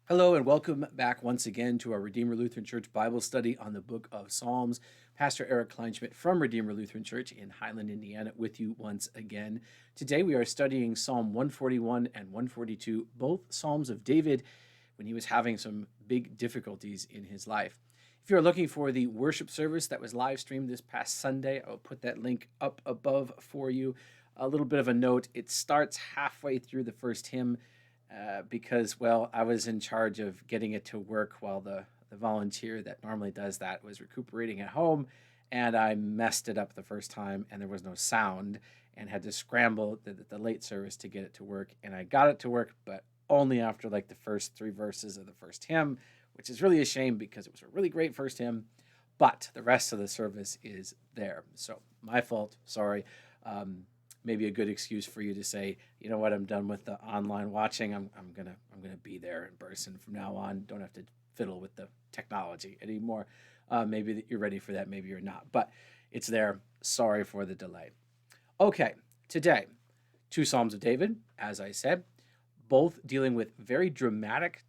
Hello and welcome back once again to our Redeemer Lutheran Church Bible study on the book of Psalms. Pastor Eric Kleinschmidt from Redeemer Lutheran Church in Highland, Indiana, with you once again. Today we are studying Psalm 141 and 142, both Psalms of David when he was having some big difficulties in his life. If you're looking for the worship service that was live streamed this past Sunday, I'll put that link up above for you. A little bit of a note, it starts halfway through the first hymn because, well, I was in charge of getting it to work while the volunteer that normally does that was recuperating at home, and I messed it up the first time, and there was no sound, and had to scramble the late service to get it to work, and I got it to work, but only after like the first three verses of the first hymn, which is really a shame because it was a really great first hymn, but the rest of the service is there. So my fault, sorry. Maybe a good excuse for you to say, you know what, I'm done with the online watching. I'm gonna be there in person from now on. Don't have to fiddle with the technology anymore. Maybe that you're ready for that, maybe you're not, but it's there. Sorry for the delay. Okay, today, two Psalms of David, as I said, both dealing with very dramatic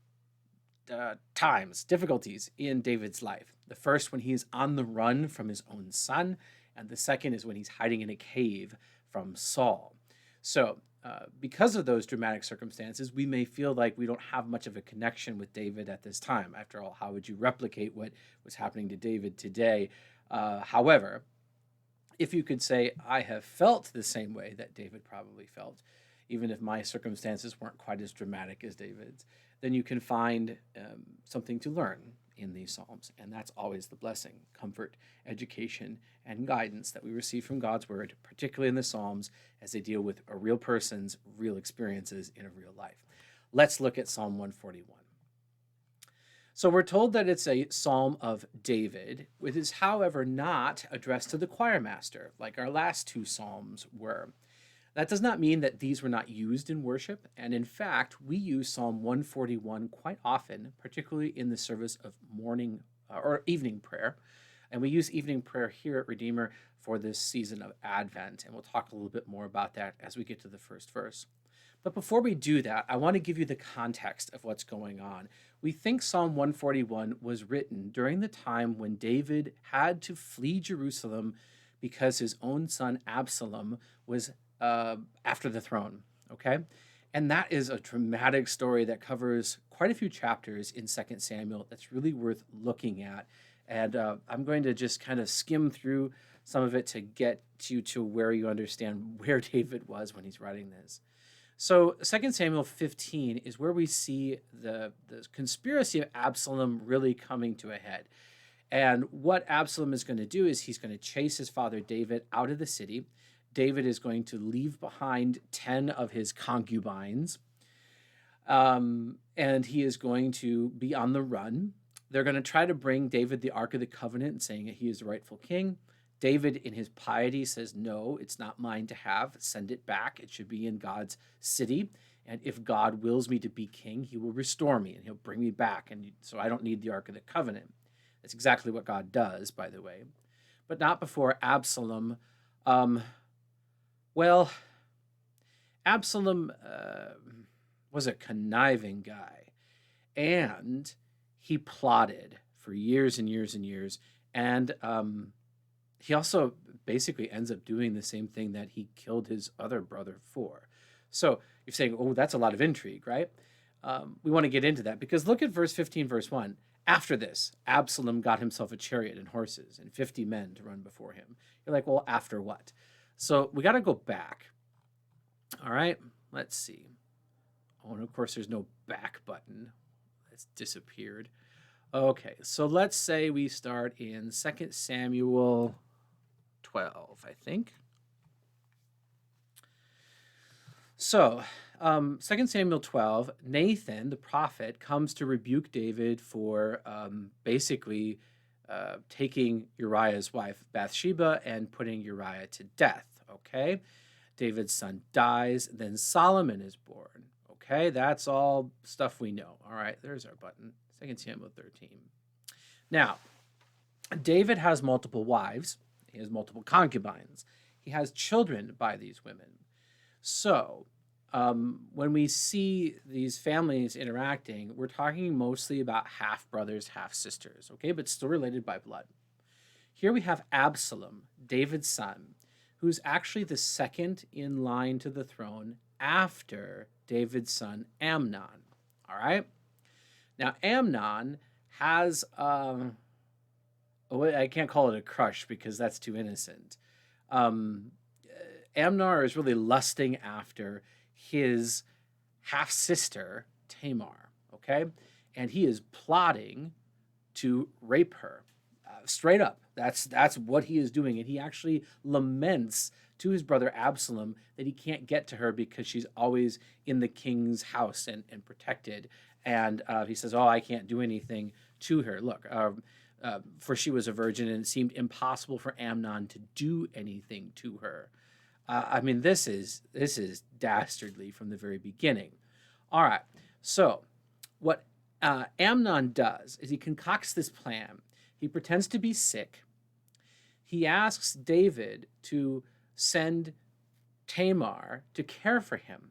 times, difficulties in David's life. The first when he's on the run from his own son, and the second is when he's hiding in a cave from Saul. So, because of those dramatic circumstances, we may feel like we don't have much of a connection with David at this time. After all, how would you replicate what was happening to David today? However, if you could say, I have felt the same way that David probably felt, even if my circumstances weren't quite as dramatic as David's, then you can find something to learn in these Psalms. And that's always the blessing, comfort, education, and guidance that we receive from God's Word, particularly in the Psalms as they deal with a real person's real experiences in a real life. Let's look at Psalm 141. So we're told that it's a psalm of David, which is, however, not addressed to the choir master, like our last two psalms were. That does not mean that these were not used in worship, and in fact, we use Psalm 141 quite often, particularly in the service of morning or evening prayer. And we use evening prayer here at Redeemer for this season of Advent, and we'll talk a little bit more about that as we get to the first verse. But before we do that, I want to give you the context of what's going on. We think Psalm 141 was written during the time when David had to flee Jerusalem because his own son Absalom was after the throne, okay? And that is a dramatic story that covers quite a few chapters in 2 Samuel that's really worth looking at. And I'm going to just kind of skim through some of it to get you to where you understand where David was when he's writing this. So 2 Samuel 15 is where we see the conspiracy of Absalom really coming to a head. And what Absalom is going to do is he's going to chase his father David out of the city. David is going to leave behind 10 of his concubines, and he is going to be on the run. They're going to try to bring David the Ark of the Covenant, saying that he is the rightful king. David, in his piety, says, no, it's not mine to have. Send it back. It should be in God's city. And if God wills me to be king, he will restore me and he'll bring me back. And so I don't need the Ark of the Covenant. That's exactly what God does, by the way. But not before Absalom. Absalom was a conniving guy. And he plotted for years and years and years. And he also basically ends up doing the same thing that he killed his other brother for. So you're saying, oh, that's a lot of intrigue, right? We want to get into that because look at verse 15, verse 1. After this, Absalom got himself a chariot and horses and 50 men to run before him. You're like, well, after what? So we got to go back. All right, let's see. Oh, and of course, there's no back button. It's disappeared. Okay, so let's say we start in 2 Samuel 12, I think. So, 2 Samuel 12, Nathan, the prophet, comes to rebuke David for basically taking Uriah's wife, Bathsheba, and putting Uriah to death, okay? David's son dies, then Solomon is born, okay? That's all stuff we know. All right, there's our button, 2 Samuel 13. Now, David has multiple wives. He has multiple concubines. He has children by these women. So, when we see these families interacting, we're talking mostly about half brothers, half sisters, okay, but still related by blood. Here we have Absalom, David's son, who's actually the second in line to the throne after David's son Amnon. All right? Now, Amnon has, I can't call it a crush because that's too innocent. Amnon is really lusting after his half-sister, Tamar, okay? And he is plotting to rape her. Straight up. That's what he is doing. And he actually laments to his brother Absalom that he can't get to her because she's always in the king's house and protected. And he says, oh, I can't do anything to her. Look, for she was a virgin, and it seemed impossible for Amnon to do anything to her. I mean, this is dastardly from the very beginning. All right, so what Amnon does is he concocts this plan. He pretends to be sick. He asks David to send Tamar to care for him.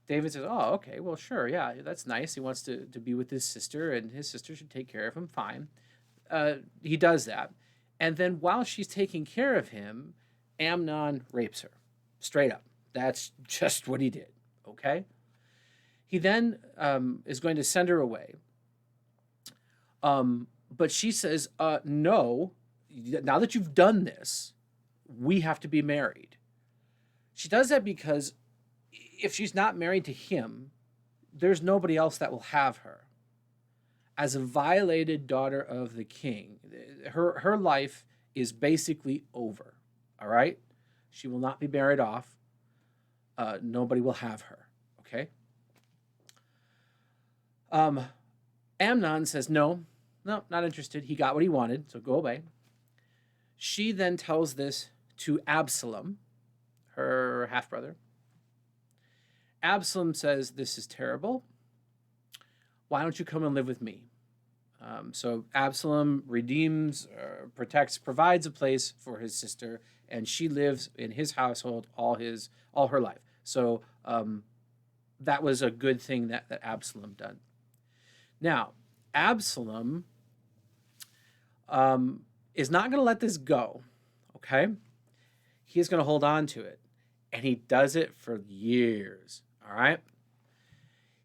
David says, oh, okay, well, sure, yeah, that's nice. He wants to be with his sister, and his sister should take care of him, fine. He does that. And then while she's taking care of him, Amnon rapes her, straight up. That's just what he did, okay? He then is going to send her away. But she says, no, now that you've done this, we have to be married. She does that because if she's not married to him, there's nobody else that will have her. As a violated daughter of the king, her life is basically over, all right? She will not be married off. Nobody will have her, okay? Amnon says, no, not interested. He got what he wanted, so go away. She then tells this to Absalom, her half-brother. Absalom says, this is terrible. Why don't you come and live with me? So Absalom redeems, protects, provides a place for his sister, and she lives in his household all her life. So that was a good thing that Absalom done. Now, Absalom is not going to let this go, okay? He is going to hold on to it, and he does it for years, all right?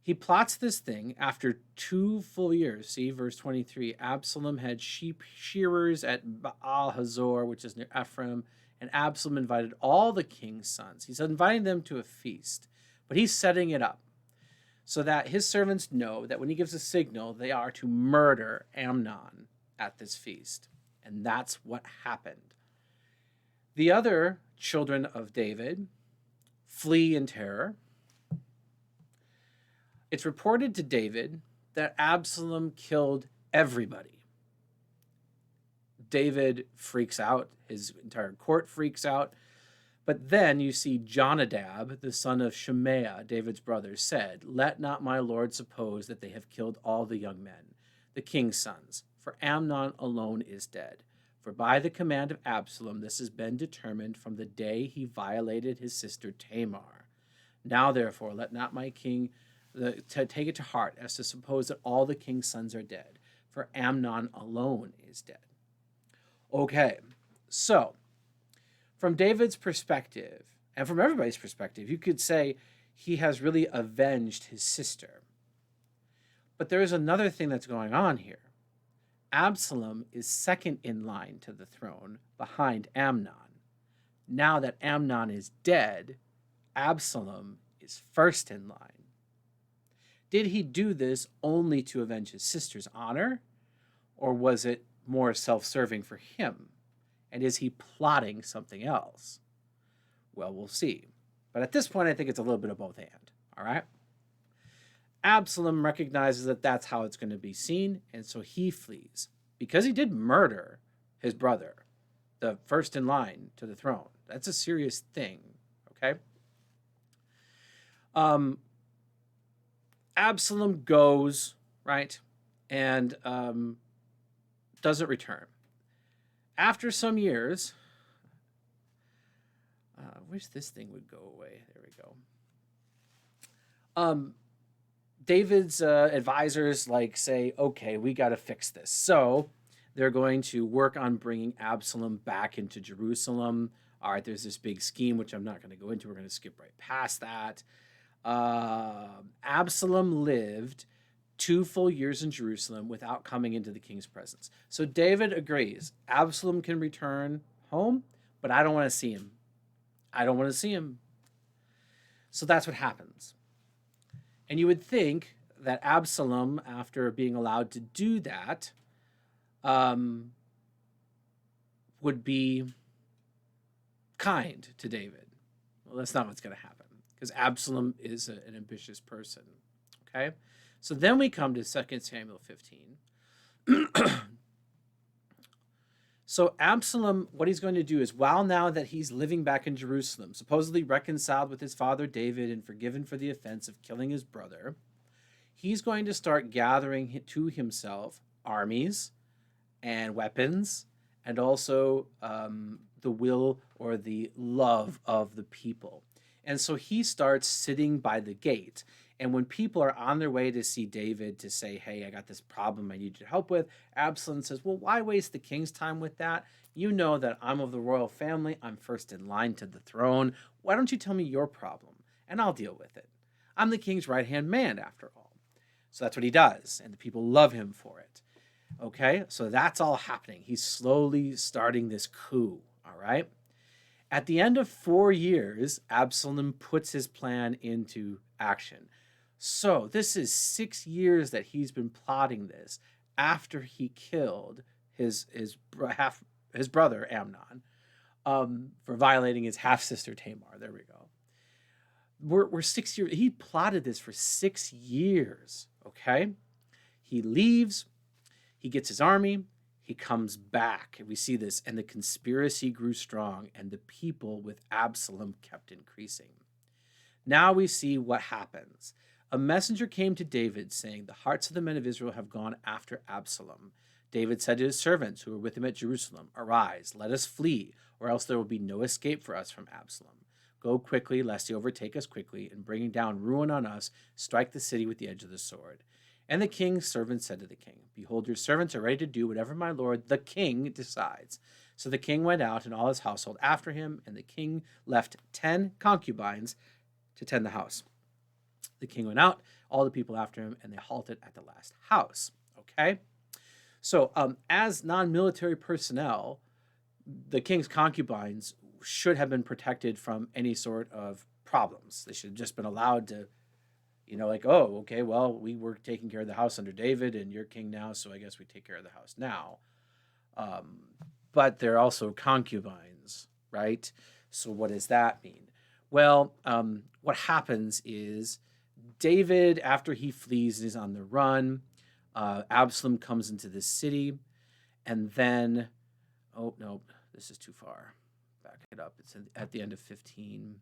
He plots this thing after 2 full years. See, verse 23, Absalom had sheep shearers at Baal Hazor, which is near Ephraim, and Absalom invited all the king's sons. He's inviting them to a feast, but he's setting it up so that his servants know that when he gives a signal, they are to murder Amnon at this feast. And that's what happened. The other children of David flee in terror. It's reported to David that Absalom killed everybody. David freaks out. His entire court freaks out. But then you see Jonadab, the son of Shemaiah, David's brother, said, let not my lord suppose that they have killed all the young men, the king's sons, for Amnon alone is dead. For by the command of Absalom this has been determined from the day he violated his sister Tamar. Now therefore let not my king to take it to heart as to suppose that all the king's sons are dead, for Amnon alone is dead. Okay, so from David's perspective, and from everybody's perspective, you could say he has really avenged his sister. But there is another thing that's going on here. Absalom is second in line to the throne behind Amnon. Now that Amnon is dead, Absalom is first in line. Did he do this only to avenge his sister's honor, or was it more self-serving for him? And is he plotting something else? Well, we'll see. But at this point, I think it's a little bit of both and, all right? Absalom recognizes that that's how it's going to be seen, and so he flees. Because he did murder his brother, the first in line to the throne. That's a serious thing, okay? Absalom goes, right, and doesn't return. After some years, I wish this thing would go away. There we go. Um, David's advisors say, okay, we got to fix this. So they're going to work on bringing Absalom back into Jerusalem. All right, there's this big scheme, which I'm not going to go into. We're going to skip right past that. Absalom lived 2 full years in Jerusalem without coming into the king's presence. So David agrees. Absalom can return home, but I don't want to see him. I don't want to see him. So that's what happens. And you would think that Absalom, after being allowed to do that, would be kind to David. Well, that's not what's going to happen, because Absalom is an ambitious person. Okay? So then we come to 2 Samuel 15. So Absalom, what he's going to do is, while now that he's living back in Jerusalem, supposedly reconciled with his father David and forgiven for the offense of killing his brother, he's going to start gathering to himself armies and weapons, and also the will or the love of the people. And so he starts sitting by the gate. And when people are on their way to see David to say, hey, I got this problem I need your help with, Absalom says, well, why waste the king's time with that? You know that I'm of the royal family. I'm first in line to the throne. Why don't you tell me your problem, and I'll deal with it? I'm the king's right-hand man, after all. So that's what he does, and the people love him for it. Okay, so that's all happening. He's slowly starting this coup, all right? At the end of 4 years, Absalom puts his plan into action. So this is 6 years that he's been plotting this after he killed his brother Amnon for violating his half-sister Tamar. There we go. We're 6 years. He plotted this for 6 years, okay? He leaves. He gets his army. He comes back. And we see this, and the conspiracy grew strong, and the people with Absalom kept increasing. Now we see what happens. A messenger came to David, saying, the hearts of the men of Israel have gone after Absalom. David said to his servants who were with him at Jerusalem, arise, let us flee, or else there will be no escape for us from Absalom. Go quickly, lest he overtake us quickly, and bringing down ruin on us, strike the city with the edge of the sword. And the king's servants said to the king, behold, your servants are ready to do whatever my lord the king decides. So the king went out and all his household after him, and the king left 10 concubines to tend the house. The king went out, all the people after him, and they halted at the last house. Okay? So as non-military personnel, the king's concubines should have been protected from any sort of problems. They should have just been allowed to, oh, okay, well, we were taking care of the house under David, and you're king now, so I guess we take care of the house now. But they're also concubines, right? So what does that mean? Well, what happens is David, after he flees and is on the run, Absalom comes into the city, and then, oh, no, this is too far. Back it up. It's at the end of 15.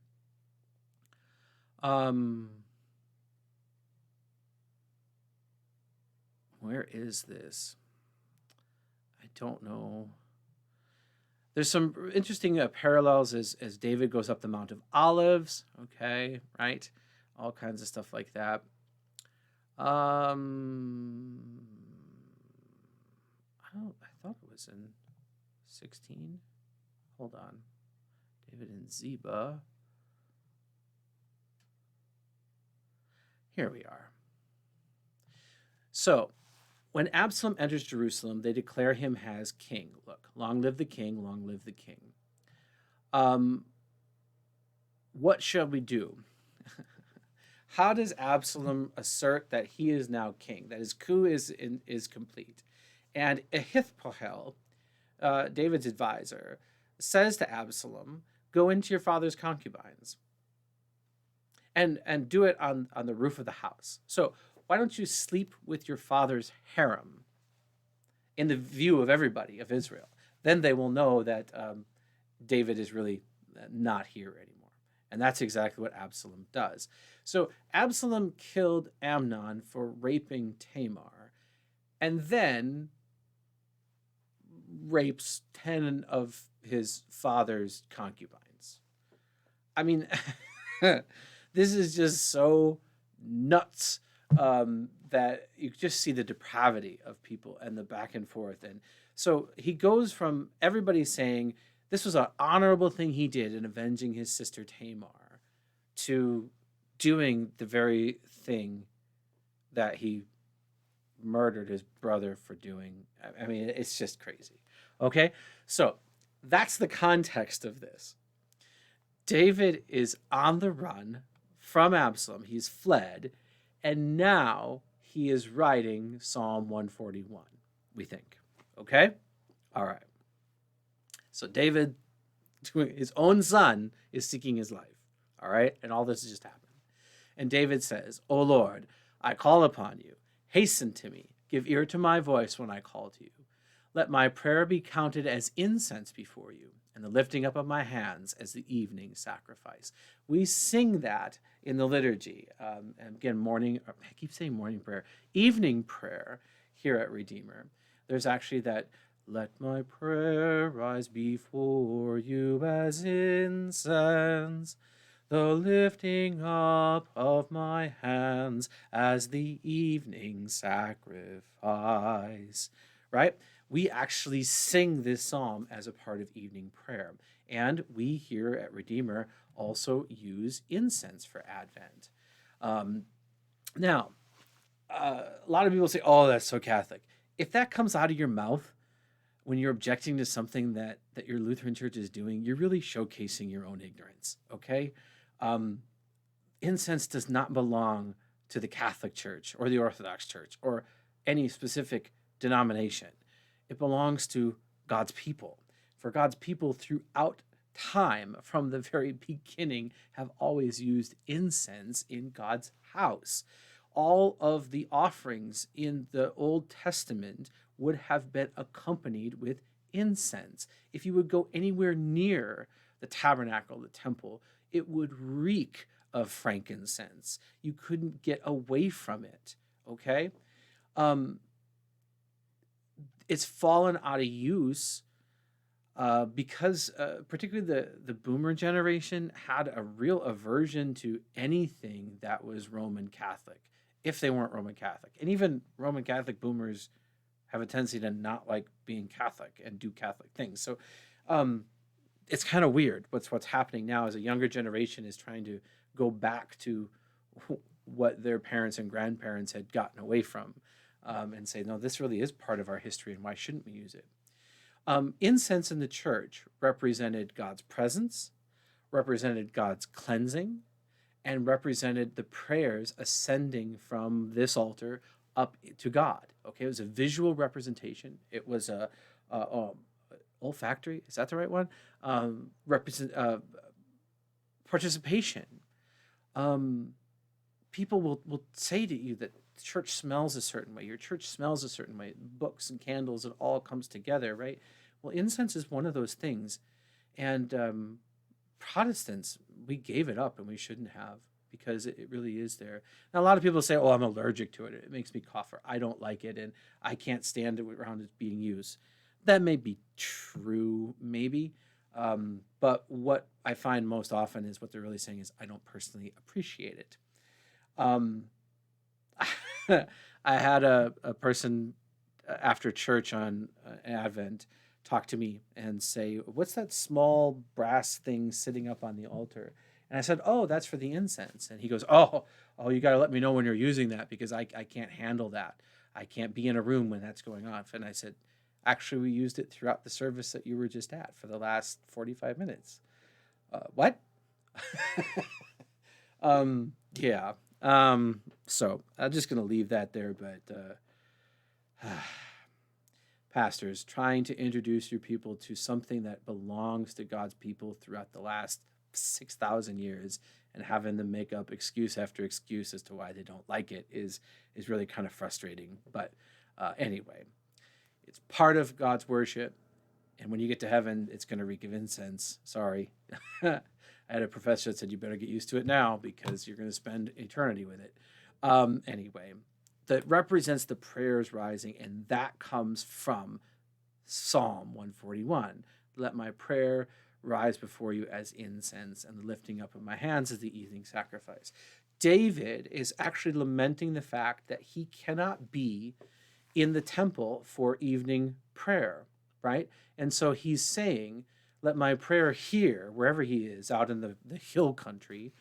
Where is this? I don't know. There's some interesting parallels as David goes up the Mount of Olives. Okay, right? All kinds of stuff like that. I thought it was in 16. Hold on. David and Ziba. Here we are. So, when Absalom enters Jerusalem, they declare him as king. Look, long live the king, long live the king. What shall we do? How does Absalom assert that he is now king, that his coup is complete? And Ahithophel, David's advisor, says to Absalom, go into your father's concubines and do it on the roof of the house. So why don't you sleep with your father's harem in the view of everybody of Israel? Then they will know that David is really not here anymore. And that's exactly what Absalom does. So Absalom killed Amnon for raping Tamar, and then rapes 10 of his father's concubines. I mean, this is just so nuts, that you just see the depravity of people and the back and forth. And so he goes from everybody saying this was an honorable thing he did in avenging his sister Tamar to doing the very thing that he murdered his brother for doing. I mean, it's just crazy. Okay, so that's the context of this. David is on the run from Absalom. He's fled, and now he is writing Psalm 141, we think. Okay? All right. So David, his own son, is seeking his life. All right? And all this has just happened. And David says, O Lord, I call upon you. Hasten to me. Give ear to my voice when I call to you. Let my prayer be counted as incense before you, and the lifting up of my hands as the evening sacrifice. We sing that in the liturgy. And again, I keep saying morning prayer, evening prayer here at Redeemer. There's actually that, let my prayer rise before you as incense, the lifting up of my hands as the evening sacrifice, right? We actually sing this psalm as a part of evening prayer. And we here at Redeemer also use incense for Advent. Now, a lot of people say, oh, that's so Catholic. If that comes out of your mouth when you're objecting to something that your Lutheran church is doing, you're really showcasing your own ignorance, okay? Incense does not belong to the Catholic Church or the Orthodox Church or any specific denomination. It belongs to God's people. For God's people throughout time, from the very beginning, have always used incense in God's house. All of the offerings in the Old Testament would have been accompanied with incense. If you would go anywhere near the tabernacle, the temple, it would reek of frankincense. You couldn't get away from it, okay? It's fallen out of use because particularly the boomer generation had a real aversion to anything that was Roman Catholic, if they weren't Roman Catholic. And even Roman Catholic boomers have a tendency to not like being Catholic and do Catholic things. So it's kind of weird what's happening now as a younger generation is trying to go back to what their parents and grandparents had gotten away from, and say, no, this really is part of our history, and why shouldn't we use it? Incense in the church represented God's presence, represented God's cleansing, and represented the prayers ascending from this altar up to God. Okay, it was a visual representation. It was a olfactory, is that the right one? Participation. People will say to you that the church smells a certain way. Your church smells a certain way. Books and candles, it all comes together, right? Well, incense is one of those things. And Protestants, we gave it up, and we shouldn't have, because it really is there. Now, a lot of people say, oh, I'm allergic to it. It makes me cough, or I don't like it, and I can't stand it around it being used. That may be true, maybe. But what I find most often is what they're really saying is, I don't personally appreciate it. I had a person after church on Advent talk to me and say, what's that small brass thing sitting up on the altar? And I said, oh, that's for the incense. And he goes, oh, you got to let me know when you're using that, because I can't handle that. I can't be in a room when that's going off. And I said, actually, we used it throughout the service that you were just at for the last 45 minutes. What? Yeah. So I'm just going to leave that there, but pastors, trying to introduce your people to something that belongs to God's people throughout the last 6,000 years and having them make up excuse after excuse as to why they don't like it is really kind of frustrating. But anyway, it's part of God's worship. And when you get to heaven, it's going to reek of incense. Sorry. I had a professor that said, you better get used to it now, because you're going to spend eternity with it. Anyway, that represents the prayers rising, and that comes from Psalm 141. Let my prayer rise before you as incense, and the lifting up of my hands as the evening sacrifice. David is actually lamenting the fact that he cannot be in the temple for evening prayer, right? And so he's saying, let my prayer here, wherever he is, out in the hill country,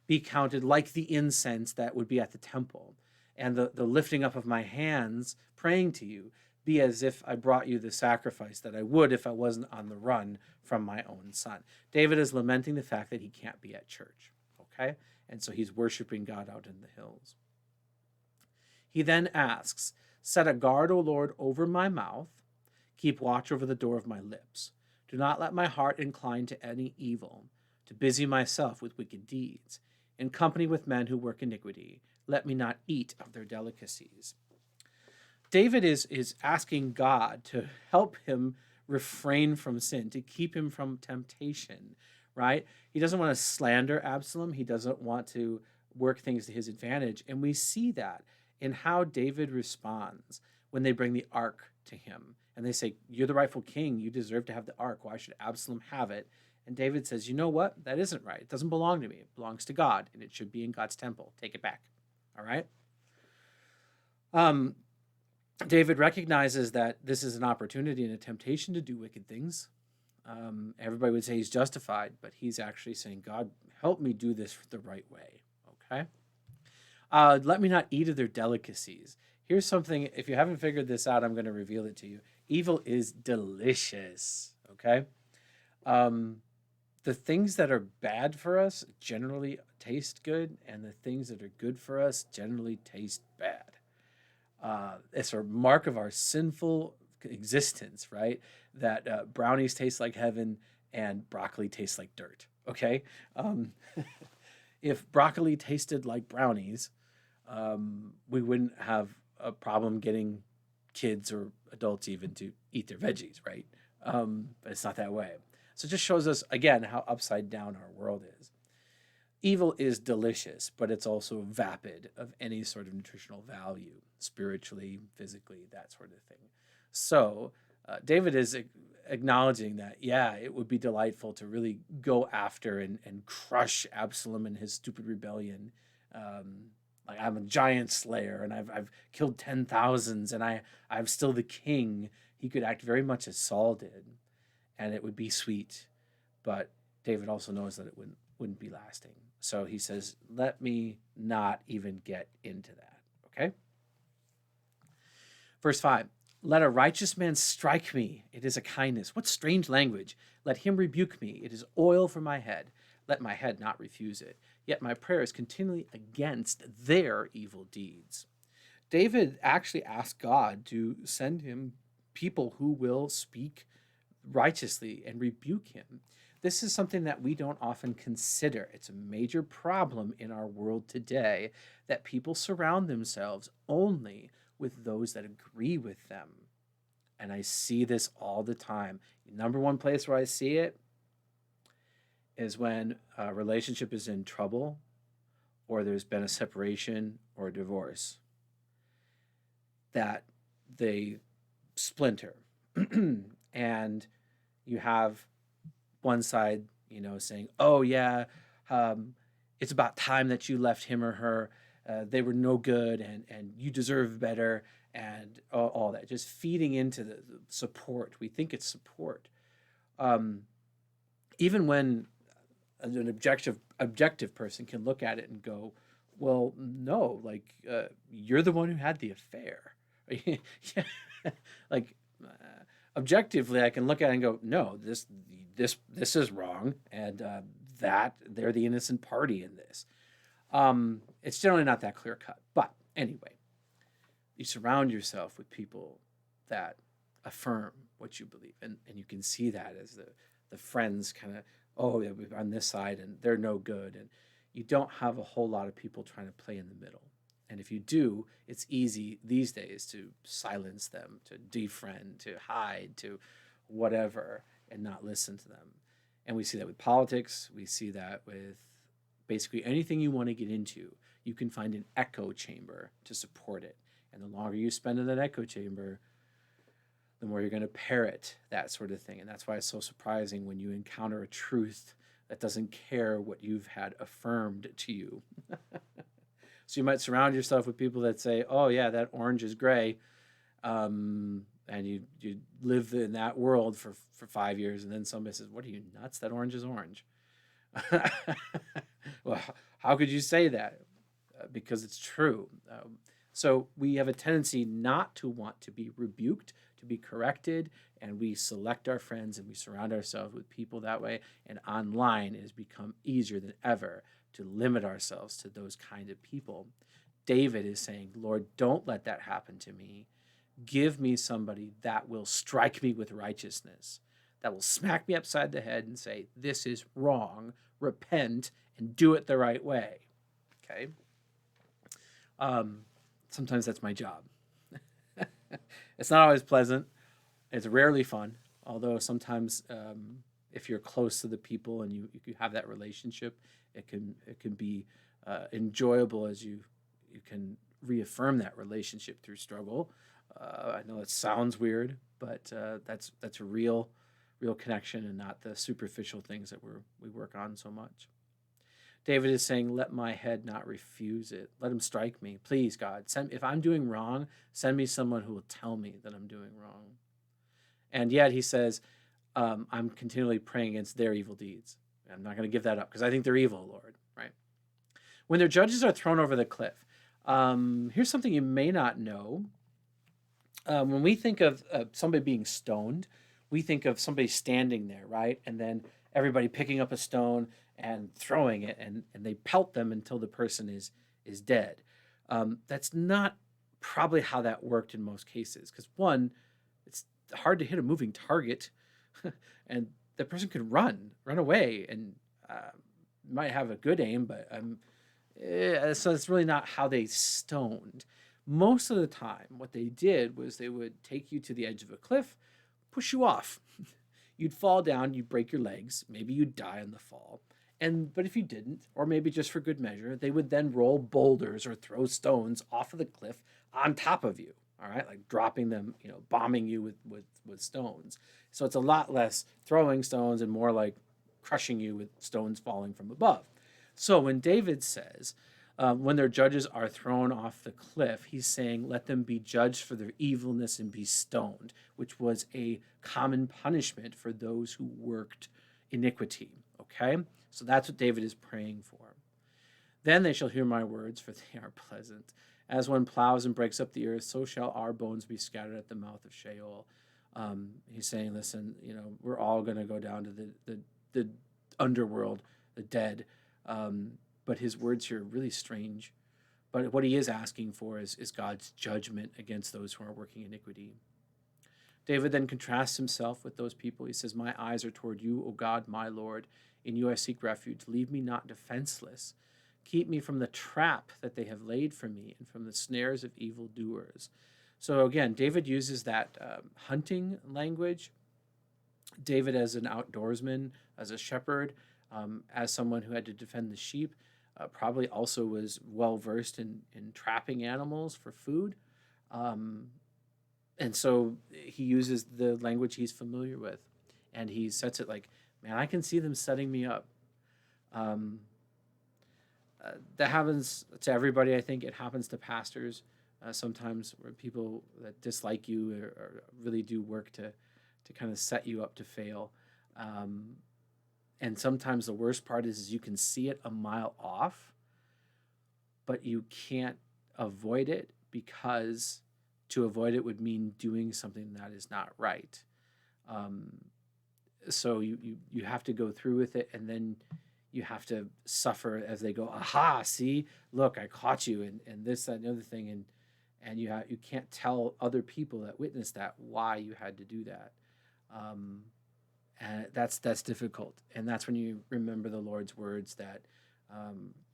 be counted like the incense that would be at the temple. And the lifting up of my hands, praying to you, be as if I brought you the sacrifice that I would if I wasn't on the run from my own son. David is lamenting the fact that he can't be at church, okay? And so he's worshiping God out in the hills. He then asks, set a guard, O Lord, over my mouth. Keep watch over the door of my lips. Do not let my heart incline to any evil, to busy myself with wicked deeds. In company with men who work iniquity, let me not eat of their delicacies. David is asking God to help him refrain from sin, to keep him from temptation, right? He doesn't want to slander Absalom. He doesn't want to work things to his advantage. And we see that in how David responds when they bring the ark to him. And they say, you're the rightful king. You deserve to have the ark. Why should Absalom have it? And David says, you know what? That isn't right. It doesn't belong to me. It belongs to God, and it should be in God's temple. Take it back. All right? David recognizes that this is an opportunity and a temptation to do wicked things. Everybody would say he's justified, but he's actually saying, God, help me do this the right way. Okay? Let me not eat of their delicacies. Here's something, if you haven't figured this out, I'm going to reveal it to you. Evil is delicious. Okay? The things that are bad for us generally taste good, and the things that are good for us generally taste bad. It's a mark of our sinful existence, right? That brownies taste like heaven and broccoli tastes like dirt, okay? If broccoli tasted like brownies, we wouldn't have a problem getting kids or adults even to eat their veggies, right? But it's not that way. So it just shows us, again, how upside down our world is. Evil is delicious, but it's also vapid of any sort of nutritional value, spiritually, physically, that sort of thing. So David is acknowledging that, yeah, it would be delightful to really go after and crush Absalom and his stupid rebellion. Like, I'm a giant slayer, and I've killed 10,000s, and I'm still the king. He could act very much as Saul did, and it would be sweet. But David also knows that it wouldn't be lasting. So he says, let me not even get into that, okay? Verse 5, let a righteous man strike me. It is a kindness. What strange language. Let him rebuke me. It is oil for my head. Let my head not refuse it. Yet my prayer is continually against their evil deeds. David actually asked God to send him people who will speak righteously and rebuke him. This is something that we don't often consider. It's a major problem in our world today that people surround themselves only with those that agree with them. And I see this all the time. Number one place where I see it is when a relationship is in trouble, or there's been a separation or a divorce, that they splinter. And you have one side, saying, oh, yeah, it's about time that you left him or her. They were no good, and you deserve better, and all that. Just feeding into the support. We think it's support. Even when an objective person can look at it and go, well, no, like, you're the one who had the affair. Yeah. Like, objectively, I can look at it and go, no, this is wrong, and that they're the innocent party in this. It's generally not that clear cut. But anyway, you surround yourself with people that affirm what you believe, and you can see that as the friends kind of, oh, yeah, we're on this side, and they're no good, and you don't have a whole lot of people trying to play in the middle. And if you do, it's easy these days to silence them, to defriend, to hide, to whatever, and not listen to them. And we see that with politics. We see that with basically anything you want to get into. You can find an echo chamber to support it. And the longer you spend in that echo chamber, the more you're going to parrot that sort of thing. And that's why it's so surprising when you encounter a truth that doesn't care what you've had affirmed to you. So you might surround yourself with people that say, oh yeah, that orange is gray. And you live in that world for 5 years, and then somebody says, what are you, nuts? That orange is orange. Well, how could you say that? Because it's true. So we have a tendency not to want to be rebuked, to be corrected, and we select our friends and we surround ourselves with people that way. And online it has become easier than ever to limit ourselves to those kind of people. David is saying, Lord, don't let that happen to me. Give me somebody that will strike me with righteousness, that will smack me upside the head and say, this is wrong, repent, and do it the right way. Okay? Sometimes that's my job. It's not always pleasant. It's rarely fun, although sometimes if you're close to the people and you have that relationship, it can be enjoyable as you can reaffirm that relationship through struggle. I know it sounds weird, but that's a real connection and not the superficial things that we work on so much. David is saying, let my head not refuse it. Let him strike me. Please, God, if I'm doing wrong, send me someone who will tell me that I'm doing wrong. And yet he says, I'm continually praying against their evil deeds. I'm not going to give that up because I think they're evil, Lord, right? When their judges are thrown over the cliff, here's something you may not know. When we think of somebody being stoned, we think of somebody standing there, right? And then everybody picking up a stone and throwing it, and they pelt them until the person is dead. That's not probably how that worked in most cases, because one, it's hard to hit a moving target, and the person could run away, and might have a good aim, but so it's really not how they stoned. Most of the time, what they did was they would take you to the edge of a cliff, push you off. You'd fall down, you'd break your legs, maybe you'd die on the fall. But if you didn't, or maybe just for good measure, they would then roll boulders or throw stones off of the cliff on top of you, all right? Like dropping them, bombing you with stones. So it's a lot less throwing stones and more like crushing you with stones falling from above. So when David says, when their judges are thrown off the cliff, he's saying, let them be judged for their evilness and be stoned, which was a common punishment for those who worked iniquity. Okay? So that's what David is praying for. Then they shall hear my words, for they are pleasant. As one plows and breaks up the earth, so shall our bones be scattered at the mouth of Sheol. He's saying, listen, we're all going to go down to the underworld, the dead. But his words here are really strange. But what he is asking for is God's judgment against those who are working iniquity. David then contrasts himself with those people. He says, my eyes are toward you, O God, my Lord. In you I seek refuge. Leave me not defenseless. Keep me from the trap that they have laid for me and from the snares of evildoers. So again, David uses that hunting language. David as an outdoorsman, as a shepherd, as someone who had to defend the sheep, probably also was well-versed in trapping animals for food. And so he uses the language he's familiar with. And he sets it like, man, I can see them setting me up. That happens to everybody, I think. It happens to pastors sometimes, where people that dislike you or really do work to kind of set you up to fail. And sometimes the worst part is you can see it a mile off, but you can't avoid it, because to avoid it would mean doing something that is not right. So you have to go through with it, and then you have to suffer as they go, aha, see, look, I caught you, and this, that, and the other thing, and you can't tell other people that witness that why you had to do that. And that's difficult. And that's when you remember the Lord's words that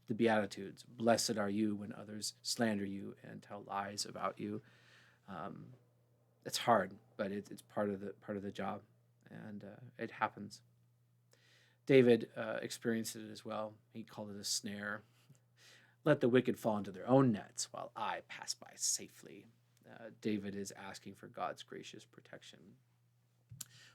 the Beatitudes, blessed are you when others slander you and tell lies about you. It's hard, but it's part of the job, and it happens. David experienced it as well. He called it a snare. Let the wicked fall into their own nets while I pass by safely. David is asking for God's gracious protection.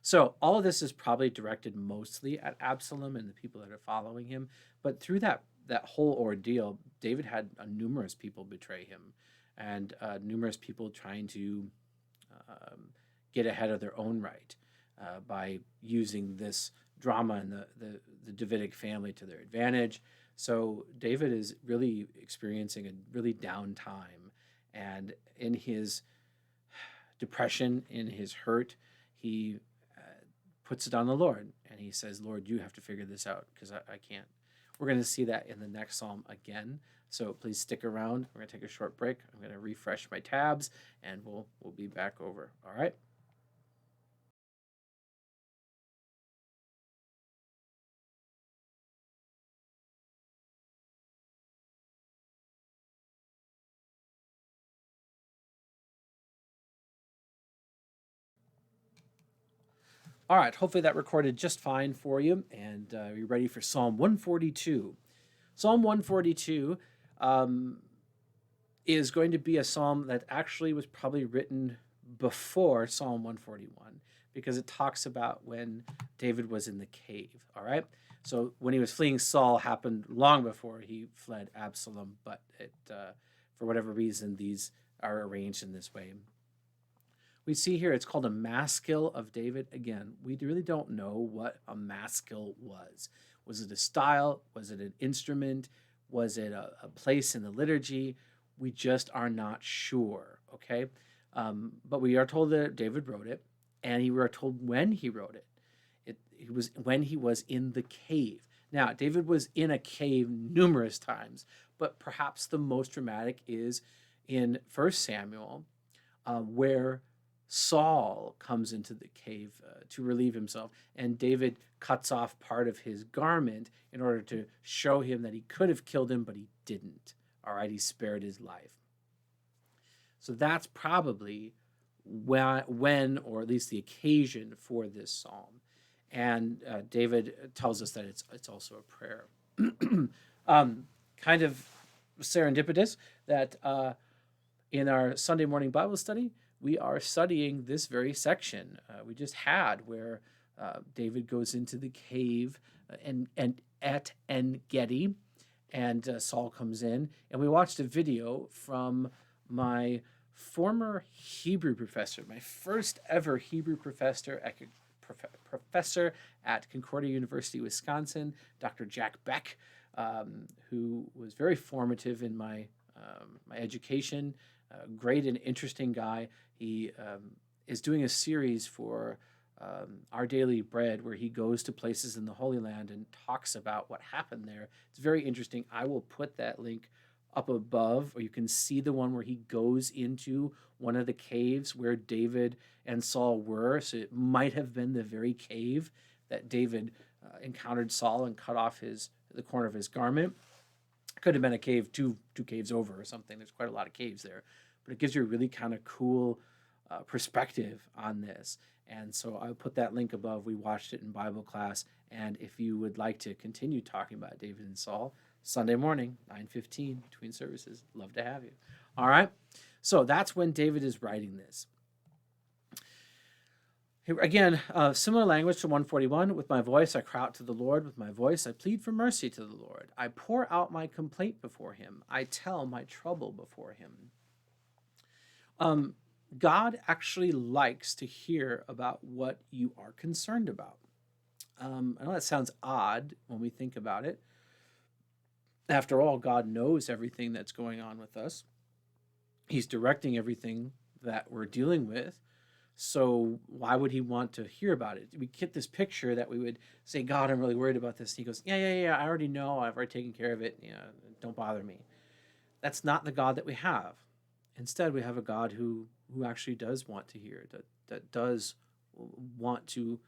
So all of this is probably directed mostly at Absalom and the people that are following him. But through that whole ordeal, David had numerous people betray him, and numerous people trying to um, get ahead of their own right by using this drama and the Davidic family to their advantage. So David is really experiencing a really down time, and in his depression, in his hurt, he puts it on the Lord, and he says, Lord, you have to figure this out because I can't. We're going to see that in the next psalm again. So please stick around. We're going to take a short break. I'm going to refresh my tabs, and we'll be back over. All right. All right. Hopefully that recorded just fine for you, and you're ready for Psalm 142. Psalm 142 is going to be a psalm that actually was probably written before Psalm 141 because it talks about when David was in the cave. All right. So when he was fleeing Saul happened long before he fled Absalom, but for whatever reason, these are arranged in this way. We see here it's called a maskil of David. Again, we really don't know what a maskil was. Was it a style? Was it an instrument? Was it a place in the liturgy? We just are not sure, okay? But we are told that David wrote it, and we are told when he wrote it. It was when he was in the cave. Now, David was in a cave numerous times, but perhaps the most dramatic is in 1 Samuel, where Saul comes into the cave to relieve himself, and David cuts off part of his garment in order to show him that he could have killed him, but he didn't. All right, he spared his life. So that's probably when, or at least the occasion for this psalm. And David tells us that it's also a prayer. Kind of serendipitous that in our Sunday morning Bible study, we are studying this very section we just had where David goes into the cave and at En Gedi, and Saul comes in, and we watched a video from my former Hebrew professor, my first ever Hebrew professor at Concordia University, Wisconsin, Dr. Jack Beck, who was very formative in my education. Great and interesting guy. He is doing a series for Our Daily Bread where he goes to places in the Holy Land and talks about what happened there. It's very interesting. I will put that link up above, or you can see the one where he goes into one of the caves where David and Saul were. So it might have been the very cave that David encountered Saul and cut off the corner of his garment. Could have been a cave two caves over or something. There's quite a lot of caves there, but it gives you a really kind of cool perspective on this. And so I'll put that link above. We watched it in Bible class, and if you would like to continue talking about David and Saul, Sunday morning, 9:15 between services, love to have you. All right, so that's when David is writing this. Here, again, similar language to 141. With my voice I cry out to the Lord. With my voice I plead for mercy to the Lord. I pour out my complaint before him. I tell my trouble before him. God actually likes to hear about what you are concerned about. I know that sounds odd when we think about it. After all, God knows everything that's going on with us. He's directing everything that we're dealing with. So why would he want to hear about it? We get this picture that we would say, God, I'm really worried about this. And he goes, yeah, I already know. I've already taken care of it. Don't bother me. That's not the God that we have. Instead, we have a God who actually does want to hear, that does want to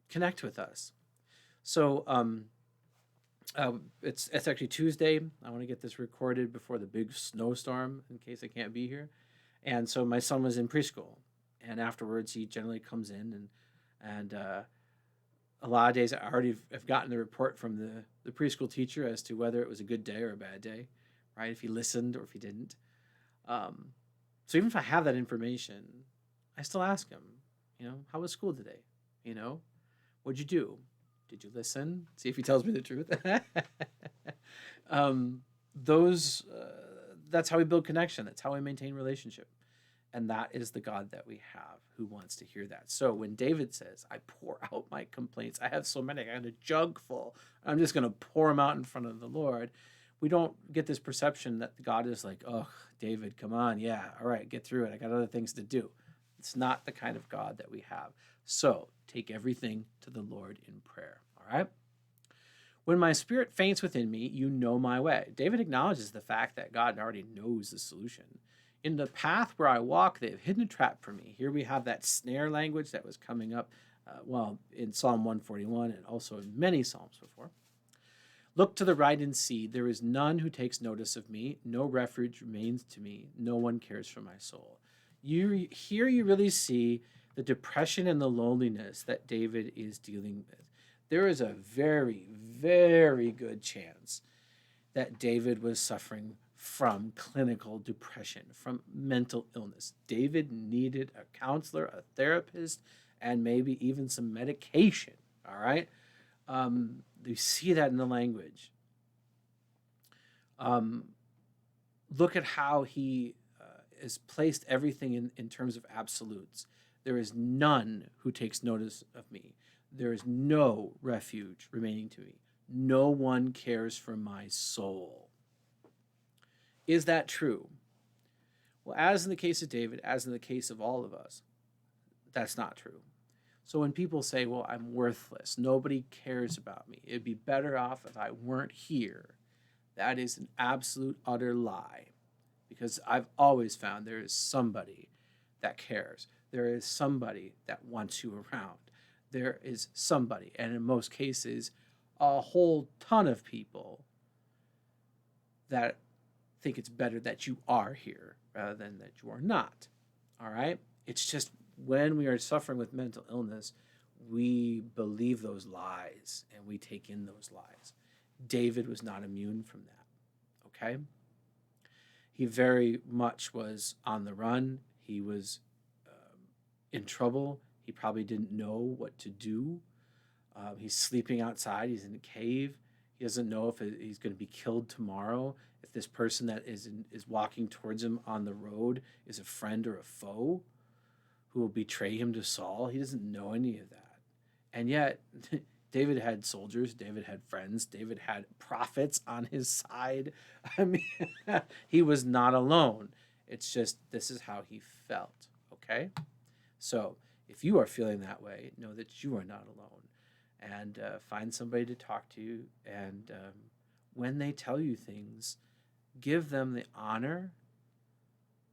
connect with us. So it's actually Tuesday. I want to get this recorded before the big snowstorm in case I can't be here. And so my son was in preschool, and afterwards he generally comes in, and a lot of days I already have gotten the report from the preschool teacher as to whether it was a good day or a bad day, right? If he listened or if he didn't. So even if I have that information, I still ask him, How was school today? What'd you do? Did you listen? See if he tells me the truth. um, those That's how we build connection. That's how we maintain relationship. And that is the God that we have, who wants to hear that. So when David says, I pour out my complaints, I have so many, I got a jug full, I'm just going to pour them out in front of the Lord, we don't get this perception that God is like, oh, David, come on. Yeah, all right, get through it. I got other things to do. It's not the kind of God that we have. So take everything to the Lord in prayer. All right? When my spirit faints within me, you know my way. David acknowledges the fact that God already knows the solution. In the path where I walk, they have hidden a trap for me. Here we have that snare language that was coming up, in Psalm 141 and also in many Psalms before. Look to the right and see. There is none who takes notice of me. No refuge remains to me. No one cares for my soul. Here you really see the depression and the loneliness that David is dealing with. There is a very, very good chance that David was suffering from clinical depression, from mental illness. David needed a counselor, a therapist, and maybe even some medication, all right? You see that in the language. Look at how he has placed everything in terms of absolutes. There is none who takes notice of me. There is no refuge remaining to me. No one cares for my soul. Is that true? Well, as in the case of David, as in the case of all of us, that's not true. So when people say, well, I'm worthless, nobody cares about me, it'd be better off if I weren't here, that is an absolute, utter lie. Because I've always found there is somebody that cares. There is somebody that wants you around. There is somebody, and in most cases, a whole ton of people that think it's better that you are here rather than that you are not. All right? It's just when we are suffering with mental illness, we believe those lies and we take in those lies. David was not immune from that. Okay? He very much was on the run. He was in trouble. He probably didn't know what to do. He's sleeping outside. He's in a cave. He doesn't know if he's going to be killed tomorrow, if this person that is walking towards him on the road is a friend or a foe who will betray him to Saul. He doesn't know any of that. And yet, David had soldiers. David had friends. David had prophets on his side. I mean, he was not alone. It's just this is how he felt, okay? So if you are feeling that way, know that you are not alone. And find somebody to talk to. And when they tell you things, give them the honor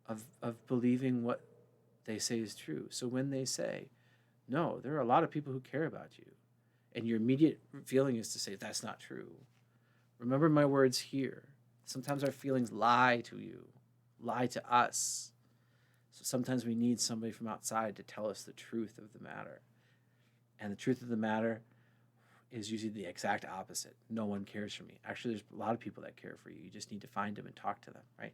of believing what they say is true. So when they say, no, there are a lot of people who care about you, and your immediate feeling is to say, that's not true. Remember my words here. Sometimes our feelings lie to you, lie to us. So sometimes we need somebody from outside to tell us the truth of the matter. And the truth of the matter is usually the exact opposite. No one cares for me. Actually, there's a lot of people that care for you. You just need to find them and talk to them, right?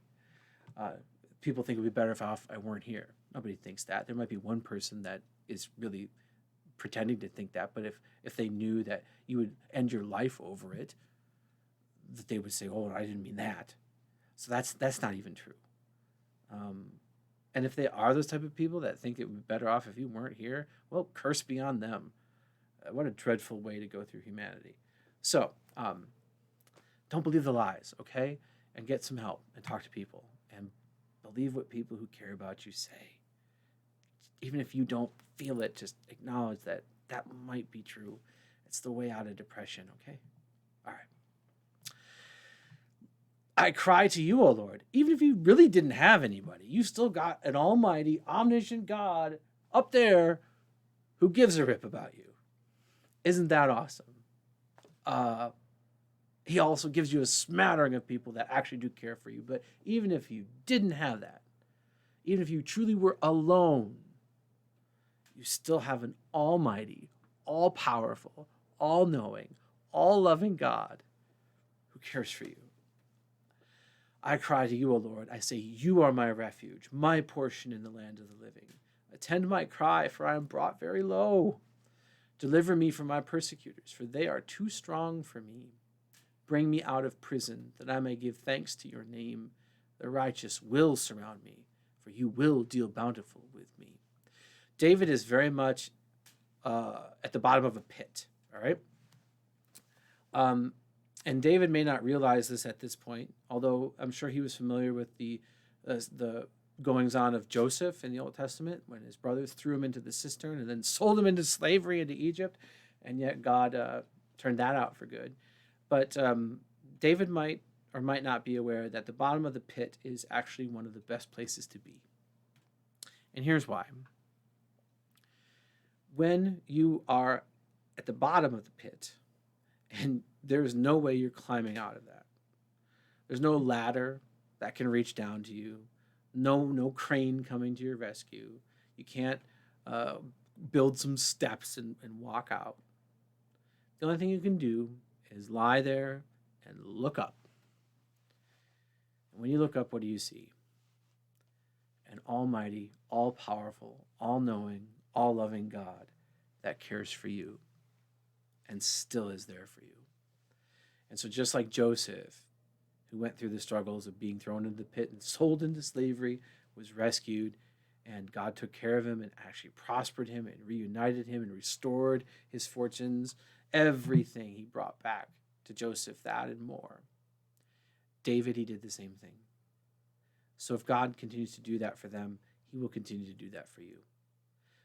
People think it would be better if I weren't here. Nobody thinks that. There might be one person that is really pretending to think that, but if they knew that you would end your life over it, that they would say, oh, I didn't mean that. So that's not even true. And if they are those type of people that think it would be better off if you weren't here, well, curse be on them. What a dreadful way to go through humanity. So don't believe the lies, okay? And get some help and talk to people and believe what people who care about you say. Even if you don't feel it, just acknowledge that that might be true. It's the way out of depression, okay? All right. I cry to you, O Lord. Even if you really didn't have anybody, you still got an almighty, omniscient God up there who gives a rip about you. Isn't that awesome? He also gives you a smattering of people that actually do care for you. But even if you didn't have that, even if you truly were alone, you still have an almighty, all-powerful, all-knowing, all-loving God who cares for you. I cry to you, O Lord. I say, you are my refuge, my portion in the land of the living. Attend my cry, for I am brought very low. Deliver me from my persecutors, for they are too strong for me. Bring me out of prison, that I may give thanks to your name. The righteous will surround me, for you will deal bountiful with me. David is very much at the bottom of a pit, all right? And David may not realize this at this point, although I'm sure he was familiar with the goings-on of Joseph in the Old Testament, when his brothers threw him into the cistern and then sold him into slavery into Egypt, and yet God turned that out for good. But David might or might not be aware that the bottom of the pit is actually one of the best places to be. And here's why. When you are at the bottom of the pit, and there's no way you're climbing out of that. There's no ladder that can reach down to you. No crane coming to your rescue. You can't build some steps and walk out. The only thing you can do is lie there and look up. And when you look up, what do you see? An almighty, all-powerful, all-knowing, all-loving God that cares for you and still is there for you. And so just like Joseph, who went through the struggles of being thrown into the pit and sold into slavery, was rescued, and God took care of him and actually prospered him and reunited him and restored his fortunes, everything he brought back to Joseph, that and more. David, he did the same thing. So if God continues to do that for them, he will continue to do that for you.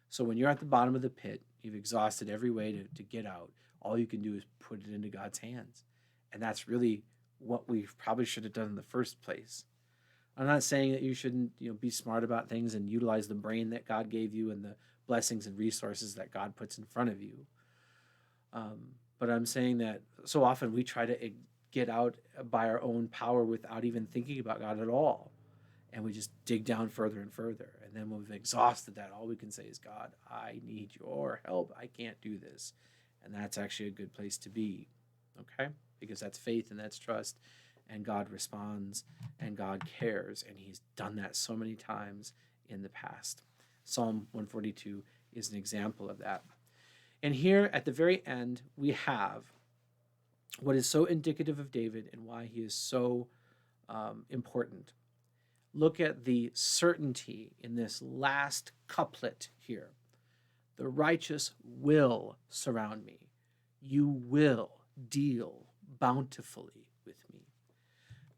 So when you're at the bottom of the pit, you've exhausted every way to get out. All you can do is put it into God's hands. And that's really what we probably should have done in the first place. I'm not saying that you shouldn't, be smart about things and utilize the brain that God gave you and the blessings and resources that God puts in front of you. But I'm saying that so often we try to get out by our own power without even thinking about God at all. And we just dig down further and further. And then when we've exhausted that, all we can say is, God, I need your help. I can't do this. And that's actually a good place to be, okay? Because that's faith and that's trust, and God responds, and God cares, and he's done that so many times in the past. Psalm 142 is an example of that. And here at the very end, we have what is so indicative of David and why he is so important. Look at the certainty in this last couplet here. The righteous will surround me. You will deal bountifully with me.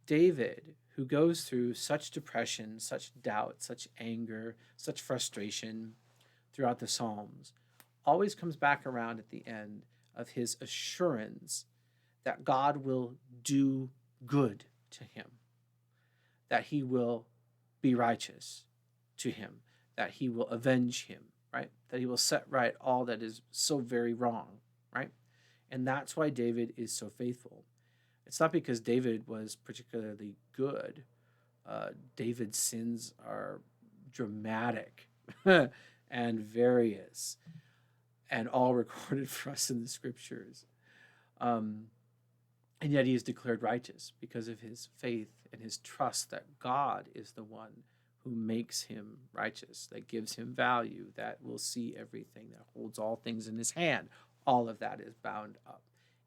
David, who goes through such depression, such doubt, such anger, such frustration throughout the Psalms, always comes back around at the end of his assurance that God will do good to him, that he will be righteous to him, that he will avenge him, right? That he will set right all that is so very wrong, right? And that's why David is so faithful. It's not because David was particularly good. David's sins are dramatic and various and all recorded for us in the scriptures. And yet he is declared righteous because of his faith and his trust that God is the one who makes him righteous, that gives him value, that will see everything, that holds all things in his hand. All of that is bound up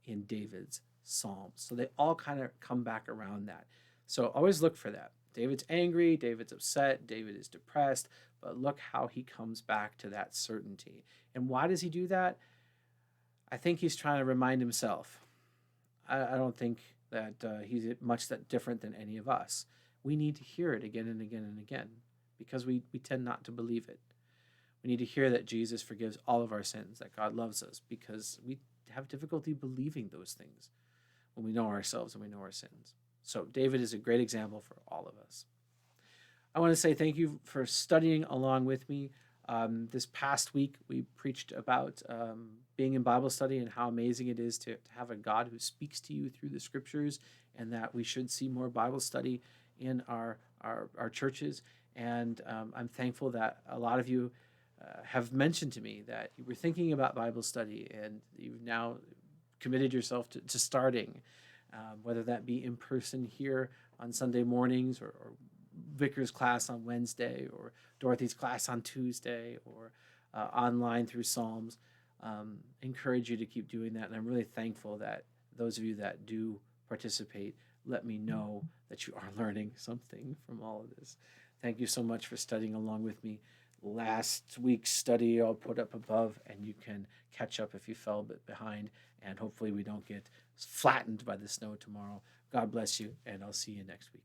in David's Psalms. So they all kind of come back around that. So always look for that. David's angry, David's upset, David is depressed, but look how he comes back to that certainty. And why does he do that? I think he's trying to remind himself. I don't think that he's much that different than any of us. We need to hear it again and again and again because we tend not to believe it. We need to hear that Jesus forgives all of our sins, that God loves us, because we have difficulty believing those things when we know ourselves and we know our sins. So David is a great example for all of us. I want to say thank you for studying along with me. This past week, we preached about being in Bible study and how amazing it is to have a God who speaks to you through the scriptures, and that we should see more Bible study in our churches. And I'm thankful that a lot of you have mentioned to me that you were thinking about Bible study and you've now committed yourself to starting, whether that be in person here on Sunday mornings or Vicar's class on Wednesday, or Dorothy's class on Tuesday, or online through Psalms. Encourage you to keep doing that. And I'm really thankful that those of you that do participate let me know that you are learning something from all of this. Thank you so much for studying along with me. Last week's study I'll put up above, and you can catch up if you fell a bit behind. And hopefully we don't get flattened by the snow tomorrow. God bless you, and I'll see you next week.